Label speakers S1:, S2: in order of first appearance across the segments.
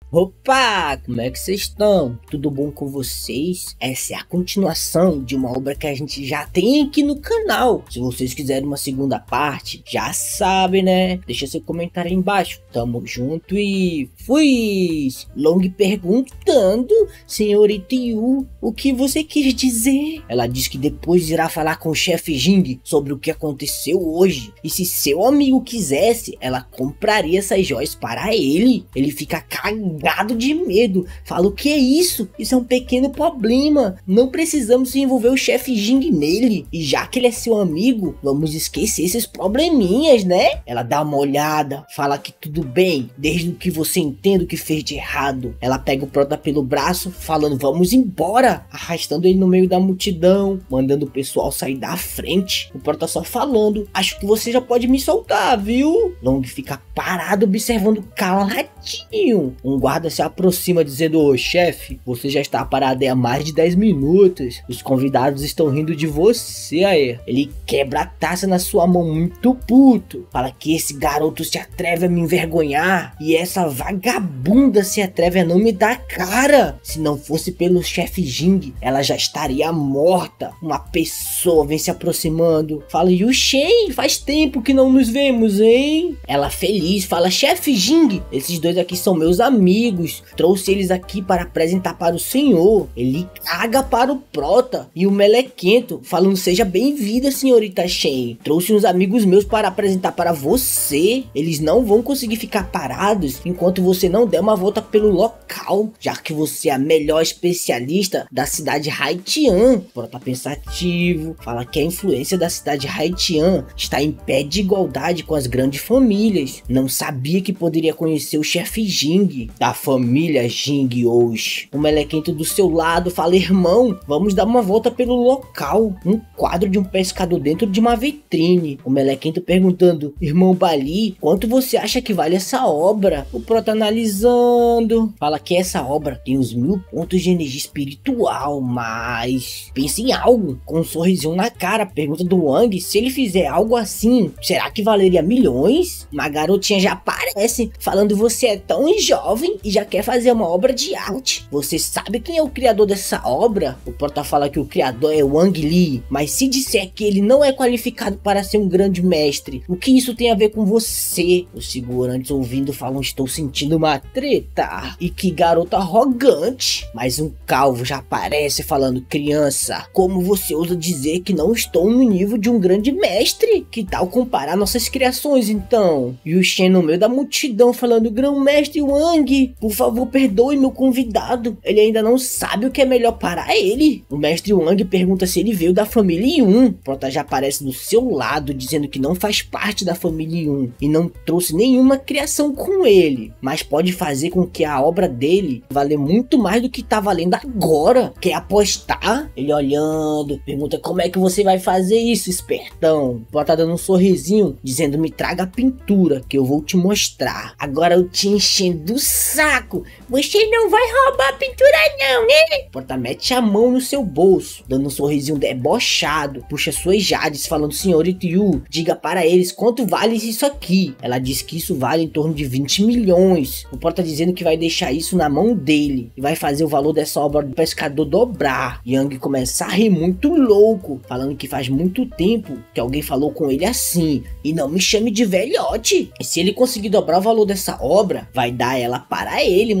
S1: Opa, como é que vocês estão? Tudo bom com vocês? Essa é a continuação de uma obra que a gente já tem aqui no canal. Se vocês quiserem uma segunda parte, já sabem, né? Deixa seu comentário aí embaixo. Tamo junto e fui! Long perguntando, senhorita Yu, o que você quis dizer? Ela disse que depois irá falar com o chefe Jing sobre o que aconteceu hoje. E se seu amigo quisesse, ela compraria essas joias para ele. Ele fica cagado de medo. Fala, o que é isso? Isso é um pequeno problema. Não precisamos envolver o chefe Jing nele. E já que ele é seu amigo, vamos esquecer esses probleminhas, né? Ela dá uma olhada, fala que tudo bem, desde que você entenda o que fez de errado. Ela pega o Prota pelo braço, falando, vamos embora. Arrastando ele no meio da multidão, mandando o pessoal sair da frente. O Prota só falando, acho que você já pode me soltar, viu? Long fica parado observando caladinho. Um guarda se aproxima dizendo, ô chefe, você já está parado há mais de 10 minutos. Os convidados estão rindo de você aí. Ele quebra a taça na sua mão muito puto. Fala que esse garoto se atreve a me envergonhar. E essa vagabunda se atreve a não me dar cara. Se não fosse pelo chefe Jing, ela já estaria morta. Uma pessoa vem se aproximando. Fala, Yuchen, faz tempo que não nos vemos, hein? Ela feliz fala, chefe Jing, esses dois aqui são meus amigos, trouxe eles aqui para apresentar para o senhor. Ele caga para o Prota e o Melequento, falando, seja bem-vinda, senhorita Shen. Trouxe uns amigos meus para apresentar para você. Eles não vão conseguir ficar parados enquanto você não der uma volta pelo local, já que você é a melhor especialista da cidade Haitian. Prota pensativo, fala que a influência da cidade Haitian está em pé de igualdade com as grandes famílias. Não sabia que poderia conhecer o chefe Jing, da família Jing hoje. O Melequento do seu lado fala, irmão, vamos dar uma volta pelo local. Um quadro de um pescador dentro de uma vitrine. O Melequento perguntando, irmão Bali, quanto você acha que vale essa obra? O Prota analisando, fala que essa obra tem uns 1000 pontos de energia espiritual, mas pensa em algo. Com um sorrisinho na cara, pergunta do Wang, se ele fizer algo assim, será que valeria milhões? Uma garotinha já aparece, falando, você é tão jovem e já quer fazer uma obra de arte. Você sabe quem é o criador dessa obra? O Prota fala que o criador é Wang Li, mas se disser que ele não é qualificado para ser um grande mestre, o que isso tem a ver com você? Os segurantes ouvindo falam, estou sentindo uma treta. E que garoto arrogante. Mas um calvo já aparece falando, criança, como você ousa dizer que não estou no nível de um grande mestre? Que tal comparar nossas criações então? E o Shen no meio da multidão falando, grão-mestre Wang, por favor perdoe meu convidado, ele ainda não sabe o que é melhor para ele. O mestre Wang pergunta se ele veio da família Yun. Prota já aparece do seu lado dizendo que não faz parte da família Yun e não trouxe nenhuma criação com ele, mas pode fazer com que a obra dele valha muito mais do que tá valendo agora. Quer apostar? Ele olhando, pergunta, como é que você vai fazer isso, espertão? Prota dando um sorrisinho dizendo, me traga a pintura que eu vou te mostrar. Agora eu te enchendo o saco. Você não vai roubar a pintura não, né? Prota mete a mão no seu bolso, dando um sorrisinho debochado, puxa suas jades falando, senhorita Yu, diga para eles quanto vale isso aqui. Ela diz que isso vale em torno de 20 milhões. O Prota dizendo que vai deixar isso na mão dele e vai fazer o valor dessa obra do pescador dobrar. Yang começa a rir muito louco, falando que faz muito tempo que alguém falou com ele assim, e não me chame de velhote. E se ele conseguir dobrar o valor dessa obra, vai dar ela para ele.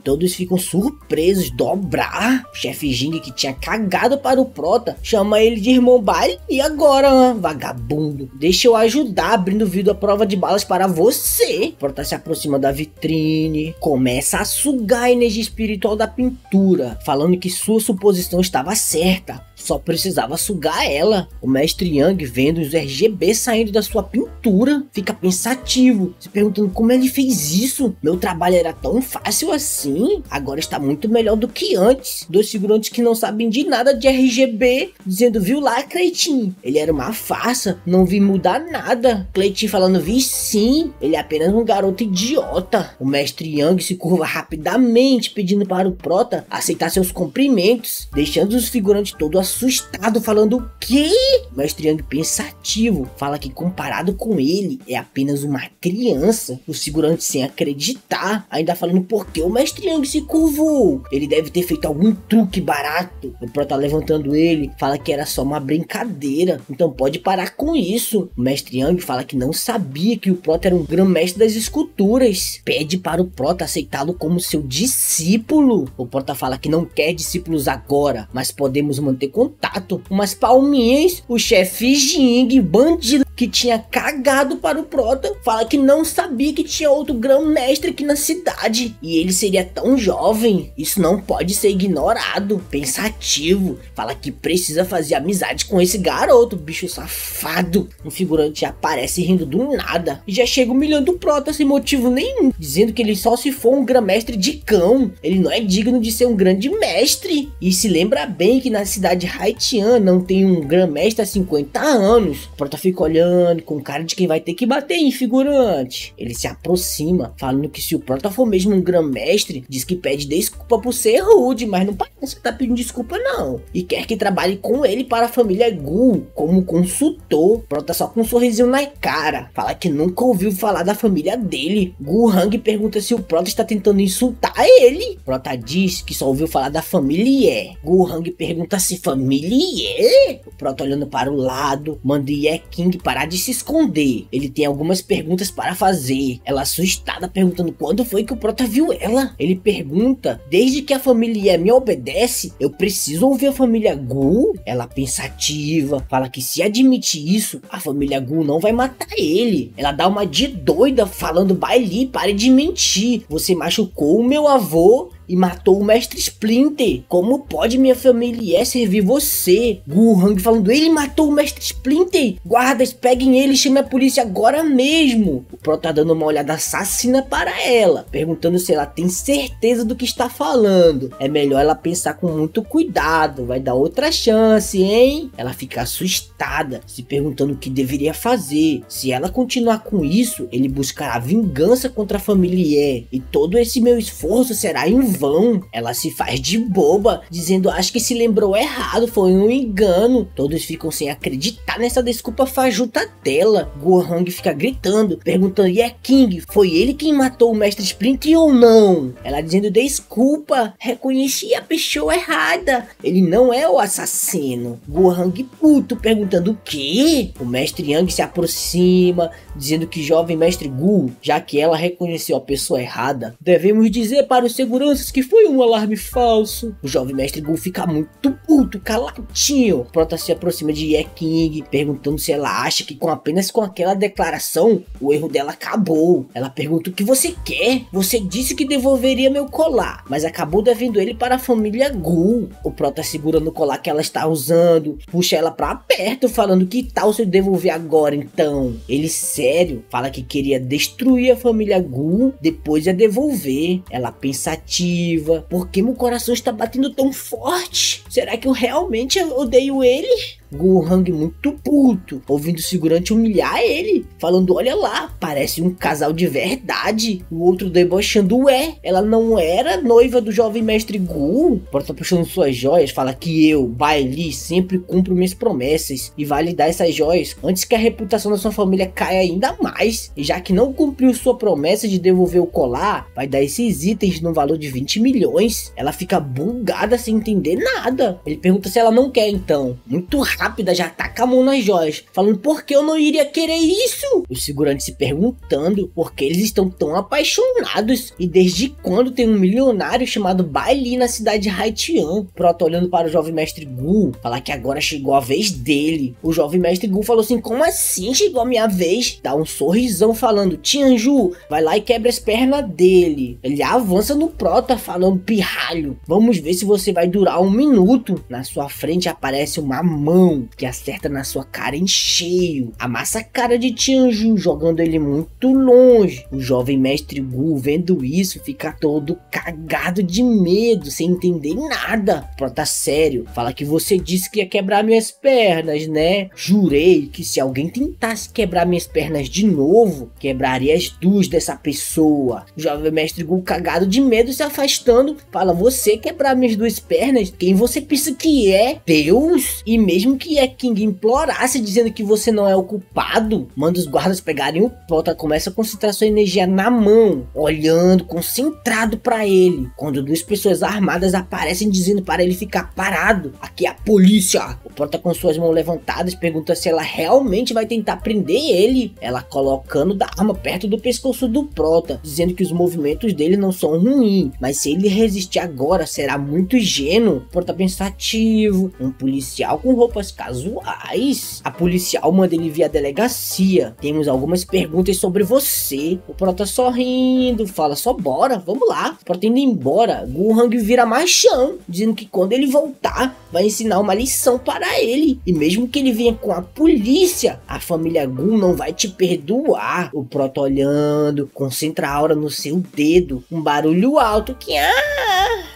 S1: Todos ficam surpresos. Dobrar? O chefe Jing, que tinha cagado para o Prota, chama ele de irmão Bali. E agora, vagabundo, deixa eu ajudar abrindo o vidro à prova de balas para você. O Prota se aproxima da vitrine, começa a sugar a energia espiritual da pintura, falando que sua suposição estava certa, só precisava sugar ela. O mestre Yang, vendo os RGB saindo da sua pintura, fica pensativo, se perguntando como ele fez isso. Meu trabalho era tão fácil assim? Agora está muito melhor do que antes. Dois figurantes que não sabem de nada de RGB, dizendo, viu lá, Cleitinho? Ele era uma farsa, não vi mudar nada. Cleitinho falando, vi sim, ele é apenas um garoto idiota. O mestre Yang se curva rapidamente, pedindo para o Prota aceitar seus cumprimentos, deixando os figurantes todos assustado, falando o quê? O Mestre Yang, pensativo, fala que comparado com ele, é apenas uma criança. O figurante, sem acreditar, ainda falando por que o Mestre Yang se curvou. Ele deve ter feito algum truque barato. O Prota, levantando ele, fala que era só uma brincadeira, então pode parar com isso. O Mestre Yang fala que não sabia que o Prota era um grão-mestre das esculturas. Pede para o Prota aceitá-lo como seu discípulo. O Prota fala que não quer discípulos agora, mas podemos manter contato. Umas palminhas. O chefe Jing, bandido que tinha cagado para o Prota, fala que não sabia que tinha outro grão-mestre aqui na cidade. E ele seria tão jovem. Isso não pode ser ignorado. Pensativo, fala que precisa fazer amizade com esse garoto, bicho safado. Um figurante aparece rindo do nada e já chega humilhando o Prota sem motivo nenhum, dizendo que ele só se for um grão-mestre de cão. Ele não é digno de ser um grande mestre. E se lembra bem que na cidade Haitian não tem um grão-mestre há 50 anos. O Prota fica olhando com cara de quem vai ter que bater em figurante. Ele se aproxima, falando que se o Prota for mesmo um grão-mestre, diz que pede desculpa por ser rude, mas não parece que tá pedindo desculpa não. E quer que trabalhe com ele para a família Gu, como consultor. Prota só com um sorrisinho na cara, fala que nunca ouviu falar da família dele. Gu Hang pergunta se o Prota está tentando insultar ele. Prota diz que só ouviu falar da família. Gu Hang pergunta se família. O Prota, olhando para o lado, manda Ye King parar de se esconder. Ele tem algumas perguntas para fazer. Ela, assustada, perguntando quando foi que o Prota viu ela. Ele pergunta: desde que a família me obedece, eu preciso ouvir a família Gu? Ela, pensativa, fala que se admitir isso, a família Gu não vai matar ele. Ela dá uma de doida, falando: Baili, pare de mentir. Você machucou o meu avô e matou o Mestre Splinter. Como pode minha família servir você? Gu Hang falando: ele matou o Mestre Splinter. Guardas, peguem ele e chame a polícia agora mesmo. O Prota dando uma olhada assassina para ela, perguntando se ela tem certeza do que está falando. É melhor ela pensar com muito cuidado, vai dar outra chance, hein? Ela fica assustada, se perguntando o que deveria fazer. Se ela continuar com isso, ele buscará vingança contra a família e todo esse meu esforço será em vão. Ela se faz de boba, dizendo: acho que se lembrou errado, foi um engano. Todos ficam sem acreditar nessa desculpa fajuta dela. Gu Hang fica gritando, perguntando: Ye King, foi ele quem matou o Mestre Splinter ou não? Ela dizendo: desculpa, reconheci a pessoa errada, ele não é o assassino. Gu Hang puto, perguntando o quê? O Mestre Yang se aproxima, dizendo que jovem Mestre Gu, já que ela reconheceu a pessoa errada, devemos dizer para os seguranças que foi um alarme falso. O jovem Mestre Gu fica muito puto, caladinho. Prota se aproxima de Ye King, perguntando se ela acha que apenas com aquela declaração o erro dela acabou. Ela pergunta: o que você quer? Você disse que devolveria meu colar, mas acabou devendo ele para a família Gu. O Prota, segurando o colar que ela está usando, puxa ela pra perto, falando: que tal se eu devolver agora então? Ele, sério, fala que queria destruir a família Gu, depois ia devolver. Ela, pensativa: por que meu coração está batendo tão forte? Será que eu realmente odeio ele? Gu Hang muito puto, ouvindo o figurante humilhar ele, falando: olha lá, parece um casal de verdade. O outro debochando: ué, ela não era noiva do jovem Mestre Gu? Prota, puxando suas joias, fala que eu, Baili, sempre cumpro minhas promessas e vai lhe dar essas joias antes que a reputação da sua família caia ainda mais. E já que não cumpriu sua promessa de devolver o colar, vai dar esses itens no valor de 20 milhões. Ela fica bugada sem entender nada. Ele pergunta se ela não quer então. Muito rápida, já taca a mão nas joias, falando: por que eu não iria querer isso? Os figurantes se perguntando por que eles estão tão apaixonados e desde quando tem um milionário chamado Baili na cidade de Haitian. Prota, olhando para o jovem Mestre Gu, falar que agora chegou a vez dele. O jovem Mestre Gu falou assim: como assim chegou a minha vez? Dá um sorrisão, falando: Tianju, vai lá e quebra as pernas dele. Ele avança no Prota, falando: pirralho, vamos ver se você vai durar 1 minuto. Na sua frente aparece uma mão mão, que acerta na sua cara em cheio. Amassa a cara de Tianjin, jogando ele muito longe. O jovem mestre Gu, vendo isso, fica todo cagado de medo, sem entender nada. Prota sério, fala que você disse que ia quebrar minhas pernas, né? Jurei que se alguém tentasse quebrar minhas pernas de novo, quebraria as duas dessa pessoa. O jovem mestre Gu, cagado de medo, se afastando, fala: você quebrar minhas duas pernas? Quem você pensa que é? Deus? E mesmo que a King implorasse dizendo que você não é o culpado, manda os guardas pegarem o Prota, começa a concentrar sua energia na mão, olhando concentrado para ele, quando duas pessoas armadas aparecem dizendo para ele ficar parado. Aqui é a polícia. O Prota, com suas mãos levantadas, pergunta se ela realmente vai tentar prender ele, ela colocando da arma perto do pescoço do Prota, dizendo que os movimentos dele não são ruins, mas se ele resistir agora será muito ingênuo. O Prota pensativo, um policial com roupas casuais. A policial manda ele vir à delegacia. Temos algumas perguntas sobre você. O Prota sorrindo, fala: só bora, vamos lá. O Prota indo embora, Gu Hang vira machão, dizendo que quando ele voltar, vai ensinar uma lição para ele. E mesmo que ele venha com a polícia, a família Gu não vai te perdoar. O Prota olhando, concentra a aura no seu dedo. Um barulho alto que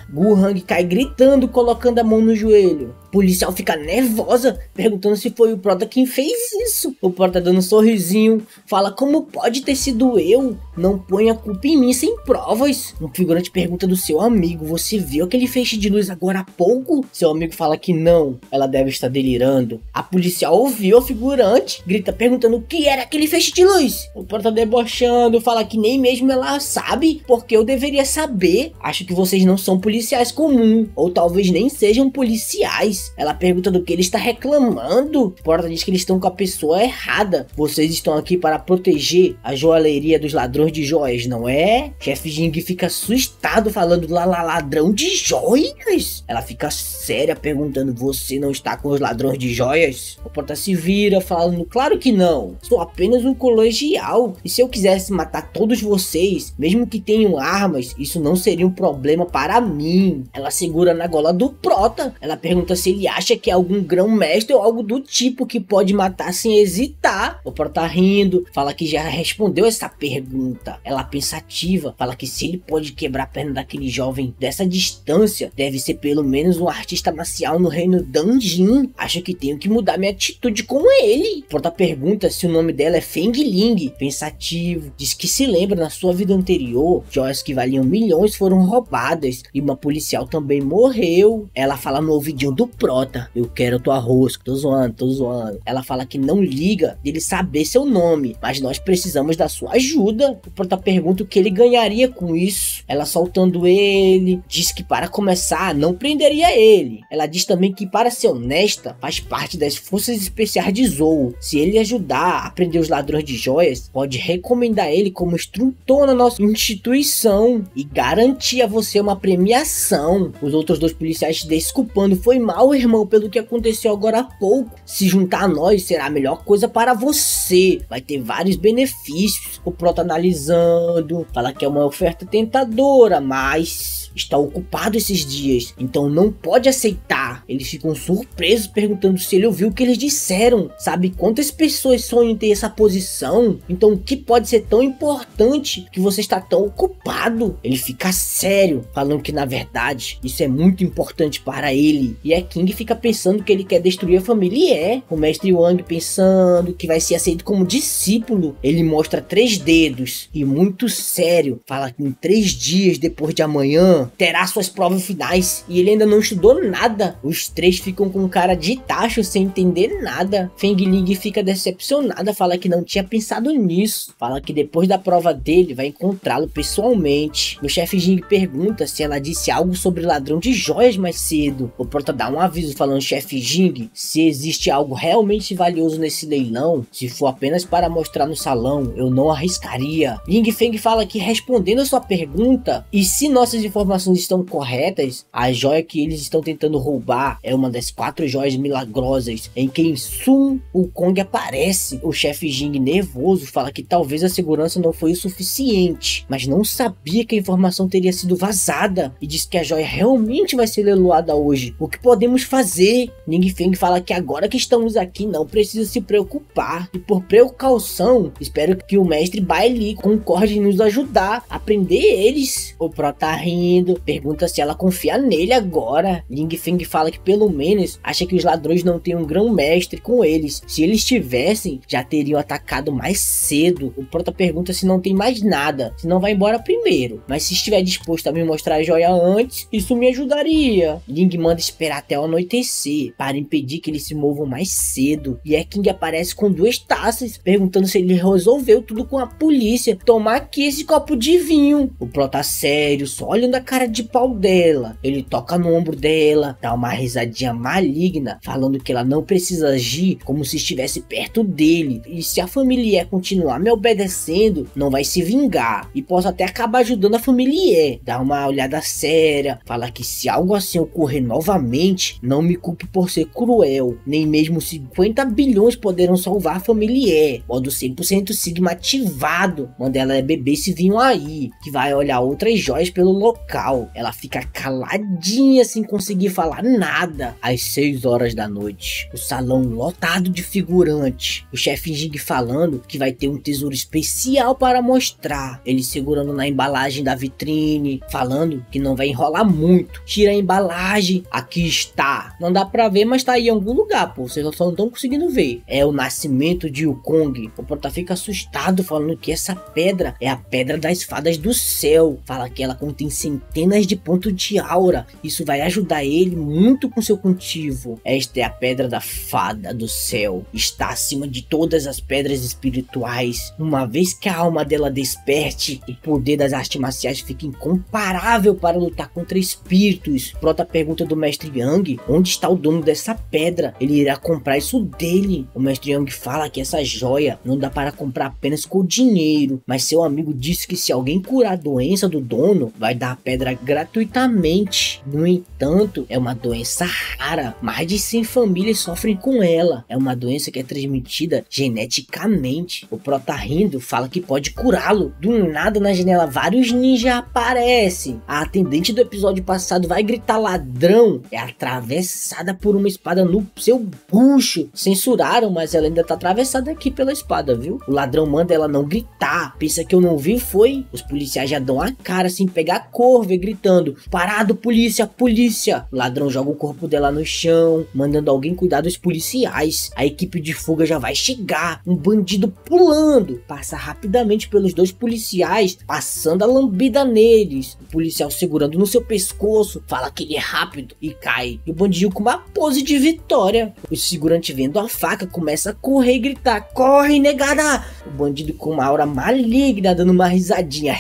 S1: Gu Hang cai gritando, colocando a mão no joelho. O policial fica nervosa, perguntando se foi o Prota quem fez isso. O Prota, dando um sorrisinho, fala: como pode ter sido eu? Não põe a culpa em mim sem provas. Um figurante pergunta do seu amigo: você viu aquele feixe de luz agora há pouco? Seu amigo fala que não, ela deve estar delirando. A policial ouviu o figurante, grita perguntando o que era aquele feixe de luz. O Prota, debochando, fala que nem mesmo ela sabe, porque eu deveria saber. Acho que vocês não são policiais comuns, ou talvez nem sejam policiais. Ela pergunta do que ele está reclamando. Prota diz que eles estão com a pessoa errada. Vocês estão aqui para proteger a joalheria dos ladrões de joias, não é? Chefe Jing fica assustado, falando: ladrão de joias? Ela fica séria, perguntando: você não está com os ladrões de joias? O Prota se vira, falando: claro que não, sou apenas um colegial, e se eu quisesse matar todos vocês, mesmo que tenham armas, isso não seria um problema para mim. Ela segura na gola do Prota. Ela pergunta se ele acha que é algum grão-mestre ou algo do tipo que pode matar sem hesitar. O Prota, rindo, fala que já respondeu essa pergunta. Ela, pensativa, fala que se ele pode quebrar a perna daquele jovem dessa distância, deve ser pelo menos um artista marcial no reino Danjin. Acho que tenho que mudar minha atitude com ele. O Prota pergunta se o nome dela é Feng Ling. Pensativo, diz que se lembra na sua vida anterior, joias que valiam milhões foram roubadas e uma policial também morreu. Ela fala no ouvidinho do Prota: eu quero tua rosca. Tô zoando. Ela fala que não liga dele saber seu nome, mas nós precisamos da sua ajuda. O Prota pergunta o que ele ganharia com isso. Ela, soltando ele, diz que para começar não prenderia ele. Ela diz também que, para ser honesta, faz parte das forças especiais de Zou. Se ele ajudar a prender os ladrões de joias, pode recomendar ele como instrutor na nossa instituição e garantir a você uma premiação. Os outros dois policiais desculpando: foi mal, irmão, pelo que aconteceu agora há pouco. Se juntar a nós será a melhor coisa para você, vai ter vários benefícios. O Prota, analisando, fala que é uma oferta tentadora, mas está ocupado esses dias, então não pode aceitar. Eles ficam surpresos, perguntando se ele ouviu o que eles disseram. Sabe quantas pessoas sonham em ter essa posição? Então o que pode ser tão importante que você está tão ocupado? Ele fica sério, falando que na verdade isso é muito importante para ele. E a King fica pensando que ele quer destruir a família, e o mestre Wang, pensando que vai ser aceito como discípulo, ele mostra 3 dedos e, muito sério, fala que em 3 dias depois de amanhã terá suas provas finais e ele ainda não estudou nada. Os 3 ficam com cara de tacho, sem entender nada. Feng Ling fica decepcionada, fala que não tinha pensado nisso, fala que depois da prova dele vai encontrá-lo pessoalmente. O chefe Jing pergunta se ela disse algo sobre ladrão de joias mais cedo. O Prota dá um aviso falando: chefe Jing, se existe algo realmente valioso nesse leilão, se for apenas para mostrar no salão, eu não arriscaria. Ling Feng fala que, respondendo a sua pergunta, e se nossas informações informações estão corretas, a joia que eles estão tentando roubar é uma das 4 joias milagrosas em que em Sun Wukong aparece. O chefe Jing, nervoso, fala que talvez a segurança não foi o suficiente, mas não sabia que a informação teria sido vazada, e diz que a joia realmente vai ser leiloada hoje. O que podemos fazer? Ning Feng fala que agora que estamos aqui não precisa se preocupar, e por precaução espero que o mestre Bai Li concorde em nos ajudar a prender eles. O Pro tá rindo, pergunta se ela confia nele agora. Ning Feng fala que pelo menos acha que os ladrões não têm um grão-mestre com eles. Se eles tivessem, já teriam atacado mais cedo. O Prota pergunta se não tem mais nada, se não vai embora primeiro, mas se estiver disposto a me mostrar a joia antes, isso me ajudaria. Ling manda esperar até o anoitecer para impedir que eles se movam mais cedo, e King aparece com 2 taças, perguntando se ele resolveu tudo com a polícia. Toma aqui esse copo de vinho. O Prota sério, só olhando a cara de pau dela. Ele toca no ombro dela, dá uma risadinha maligna, falando que ela não precisa agir como se estivesse perto dele, e se a família continuar me obedecendo, não vai se vingar, e posso até acabar ajudando a família. Dá uma olhada séria, fala que se algo assim ocorrer novamente, não me culpe por ser cruel, nem mesmo 50 bilhões poderão salvar a família. Modo 100% Sigma ativado. Manda ela beber esse vinho aí, que vai olhar outras joias pelo local. Ela fica caladinha sem conseguir falar nada. Às 6 horas da noite, o salão lotado de figurantes, o chefe Jing falando que vai ter um tesouro especial para mostrar, ele segurando na embalagem da vitrine, falando que não vai enrolar muito. Tira a embalagem, aqui está. Não dá pra ver, mas tá aí em algum lugar, pô, vocês só não estão conseguindo ver. É o nascimento de Wukong. O Prota fica assustado, falando que essa pedra é a pedra das fadas do céu. Fala que ela contém centenas de pontos de aura, isso vai ajudar ele muito com seu cultivo. Esta é a pedra da fada do céu, está acima de todas as pedras espirituais. Uma vez que a alma dela desperte, o poder das artes marciais fica incomparável para lutar contra espíritos. Prota pergunta do mestre Yang onde está o dono dessa pedra, ele irá comprar isso dele. O mestre Yang fala que essa joia não dá para comprar apenas com dinheiro, mas seu amigo disse que se alguém curar a doença do dono, vai dar a pedra gratuitamente. No entanto, é uma doença rara, mais de 100 famílias sofrem com ela, é uma doença que é transmitida geneticamente. O Prota rindo fala que pode curá-lo. Do nada na janela vários ninjas aparecem. A atendente do episódio passado vai gritar ladrão, é atravessada por uma espada no seu bucho. Censuraram, mas ela ainda tá atravessada aqui pela espada, viu? O ladrão manda ela não gritar, pensa que eu não vi, foi? Os policiais já dão a cara sem pegar Corver, gritando: parado, polícia, polícia! O ladrão joga o corpo dela no chão, mandando alguém cuidar dos policiais. A equipe de fuga já vai chegar, um bandido pulando, passa rapidamente pelos 2 policiais, passando a lambida neles. O policial segurando no seu pescoço, fala que ele é rápido e cai. E o bandido com uma pose de vitória. O segurante vendo a faca começa a correr e gritar: corre, negada! O bandido com uma aura maligna dando uma risadinha.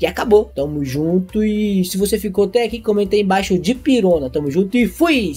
S1: E acabou. Tamo junto, e se você ficou até aqui, comenta aí embaixo de pirona. Tamo junto e fui!